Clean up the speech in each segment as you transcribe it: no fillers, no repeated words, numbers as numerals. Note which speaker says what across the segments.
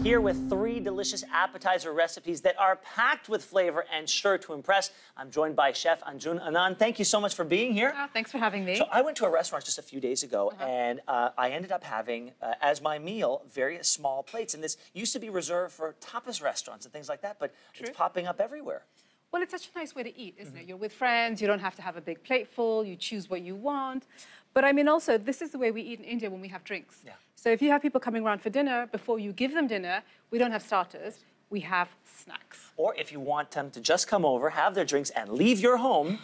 Speaker 1: Here with 3 delicious appetizer recipes that are packed with flavor and sure to impress. I'm joined by Chef Anjum Anand. Thank you so much for being here.
Speaker 2: Oh, thanks for having me.
Speaker 1: So I went to a restaurant just a few days ago, and I ended up having, as my meal, very small plates. And this used to be reserved for tapas restaurants and things like that, but it's popping up everywhere.
Speaker 2: Well, it's such a nice way to eat, isn't it? You're with friends, you don't have to have a big plate full, you choose what you want. But I mean, also, this is the way we eat in India when we have drinks.
Speaker 1: Yeah.
Speaker 2: So if you have people coming around for dinner, before you give them dinner, we don't have starters, we have snacks.
Speaker 1: Or if you want them to just come over, have their drinks, and leave your home,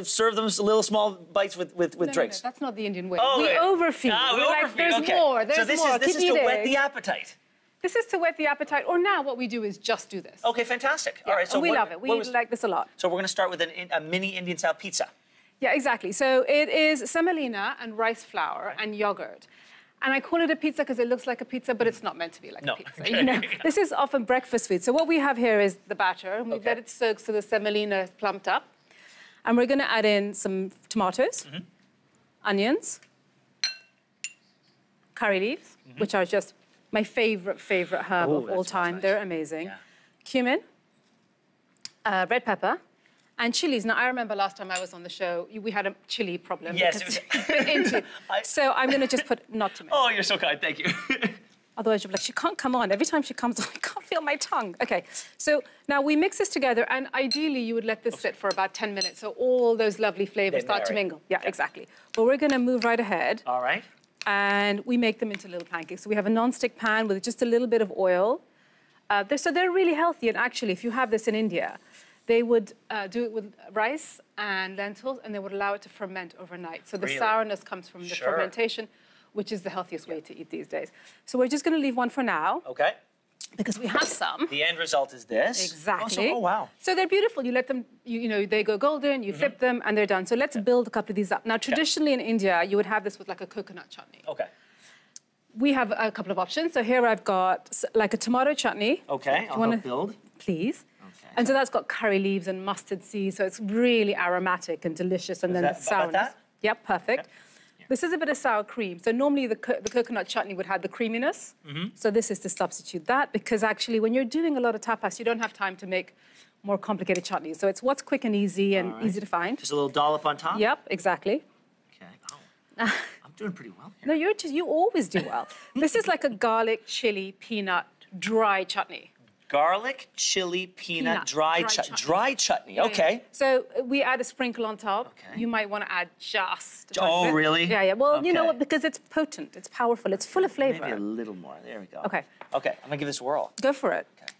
Speaker 1: serve them little small bites with drinks.
Speaker 2: No, that's not the Indian way.
Speaker 1: Oh,
Speaker 2: we overfeed.
Speaker 1: We
Speaker 2: We're
Speaker 1: overfeed.
Speaker 2: like, there's
Speaker 1: Okay.
Speaker 2: more, there's
Speaker 1: so this
Speaker 2: more.
Speaker 1: is this
Speaker 2: Keep
Speaker 1: is to
Speaker 2: eating.
Speaker 1: whet the appetite.
Speaker 2: This is to whet the appetite, or now what we do is just do this.
Speaker 1: Okay, fantastic.
Speaker 2: Yeah,
Speaker 1: All right, so
Speaker 2: and we love it. We like this a lot.
Speaker 1: So we're going to start with a mini Indian-style pizza.
Speaker 2: Yeah, exactly. So it is semolina and rice flour and yogurt. And I call it a pizza because it looks like a pizza, but it's not meant to be like a pizza. You know? This is often breakfast food. So what we have here is the batter, and we let it soak so the semolina is plumped up. And we're going to add in some tomatoes, onions, curry leaves, which are just my favorite herb of all time. Nice. They're amazing. Yeah. Cumin, red pepper, and chilies. Now, I remember last time I was on the show, we had a chili problem.
Speaker 1: Yes,
Speaker 2: it was... So I'm going to just put not too much.
Speaker 1: Oh, you're so kind. Thank you.
Speaker 2: Otherwise, you'll be like, she can't come on. Every time she comes on, I can't feel my tongue. Okay, so now we mix this together, and ideally, you would let this sit for about 10 minutes, so all those lovely flavors start to mingle. Yeah, exactly. But we're going to move right ahead.
Speaker 1: All right.
Speaker 2: And we make them into little pancakes. So we have a non-stick pan with just a little bit of oil. So they're really healthy, and actually, if you have this in India, they would do it with rice and lentils, and they would allow it to ferment overnight. So the sourness comes from the fermentation, which is the healthiest way to eat these days. So we're just going to leave one for now.
Speaker 1: Okay.
Speaker 2: Because we have some.
Speaker 1: The end result is this.
Speaker 2: Exactly.
Speaker 1: Oh, wow.
Speaker 2: So they're beautiful. You let them, you know, they go golden, you flip them, and they're done. So let's build a couple of these up. Now, traditionally in India, you would have this with like a coconut chutney.
Speaker 1: Okay.
Speaker 2: We have a couple of options. So here I've got like a tomato chutney.
Speaker 1: Okay, I'll help build.
Speaker 2: Please. Okay. And so that's got curry leaves and mustard seeds, so it's really aromatic and delicious. And then the sourness. That? Yep, perfect. Okay. Yeah. This is a bit of sour cream. So normally the coconut chutney would have the creaminess. So this is to substitute that, because actually when you're doing a lot of tapas, you don't have time to make more complicated chutneys. So it's what's quick and easy and easy to find.
Speaker 1: Just a little dollop on top?
Speaker 2: Yep, exactly.
Speaker 1: Okay. Oh. I'm doing pretty well here.
Speaker 2: No, you always do well. This is like a garlic, chili, peanut, dry chutney.
Speaker 1: Garlic, chili, peanut, dry chutney.
Speaker 2: Yeah,
Speaker 1: okay.
Speaker 2: Yeah. So we add a sprinkle on top. Okay. You might want to add just.
Speaker 1: Oh, really?
Speaker 2: Yeah, yeah. Well, you know what? Because it's potent, it's powerful, it's full of flavor.
Speaker 1: Maybe a little more. There we go.
Speaker 2: Okay.
Speaker 1: Okay, I'm gonna give this a whirl.
Speaker 2: Go for it.
Speaker 1: Okay.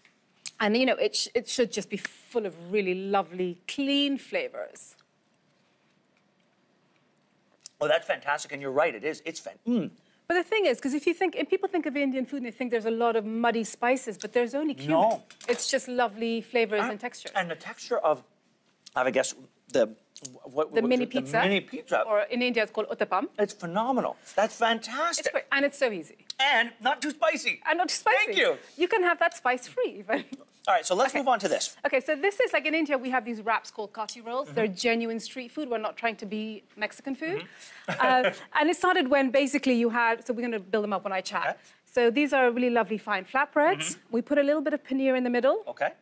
Speaker 2: And you know, it should just be full of really lovely, clean flavors.
Speaker 1: Oh, that's fantastic, and you're right. It is. It's fantastic.
Speaker 2: But the thing is, because if you think, and people think of Indian food and they think there's a lot of muddy spices, but there's only cumin.
Speaker 1: No.
Speaker 2: It's just lovely flavors and textures.
Speaker 1: And the texture of, I guess, the
Speaker 2: mini pizza.
Speaker 1: The mini pizza.
Speaker 2: Or in India, it's called uttapam.
Speaker 1: It's phenomenal. That's fantastic.
Speaker 2: It's great, and it's so easy.
Speaker 1: And not too spicy.
Speaker 2: And not too spicy.
Speaker 1: Thank you.
Speaker 2: You can have that spice-free even.
Speaker 1: All right, so let's move on to this.
Speaker 2: Okay, so this is like in India, we have these wraps called Kathi rolls. They're genuine street food. We're not trying to be Mexican food. And it started when basically you had, so we're going to build them up when I chat. Okay. So these are really lovely fine flatbreads. We put a little bit of paneer in the middle.
Speaker 1: Okay.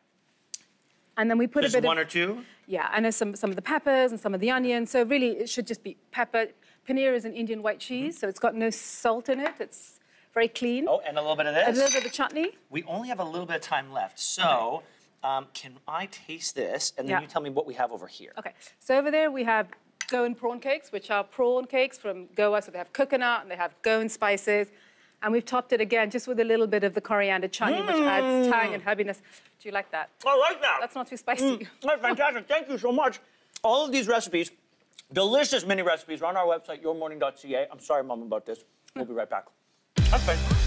Speaker 2: And then we put a bit of...
Speaker 1: one or two?
Speaker 2: Yeah, and there's some of the peppers and some of the onions. So really, it should just be pepper. Paneer is an Indian white cheese, so it's got no salt in it. It's very clean.
Speaker 1: Oh, and a little bit of this?
Speaker 2: A little bit of chutney.
Speaker 1: We only have a little bit of time left, so can I taste this, and then you tell me what we have over here.
Speaker 2: Okay, so over there we have Goan prawn cakes, which are prawn cakes from Goa. So they have coconut, and they have Goan spices. And we've topped it again just with a little bit of the coriander chutney, which adds tang and herbiness. Do you like that?
Speaker 1: I like that.
Speaker 2: That's not too spicy.
Speaker 1: That's fantastic. Thank you so much. All of these recipes, delicious mini recipes, are on our website, yourmorning.ca. I'm sorry, Mom, about this. We'll be right back. That's fantastic.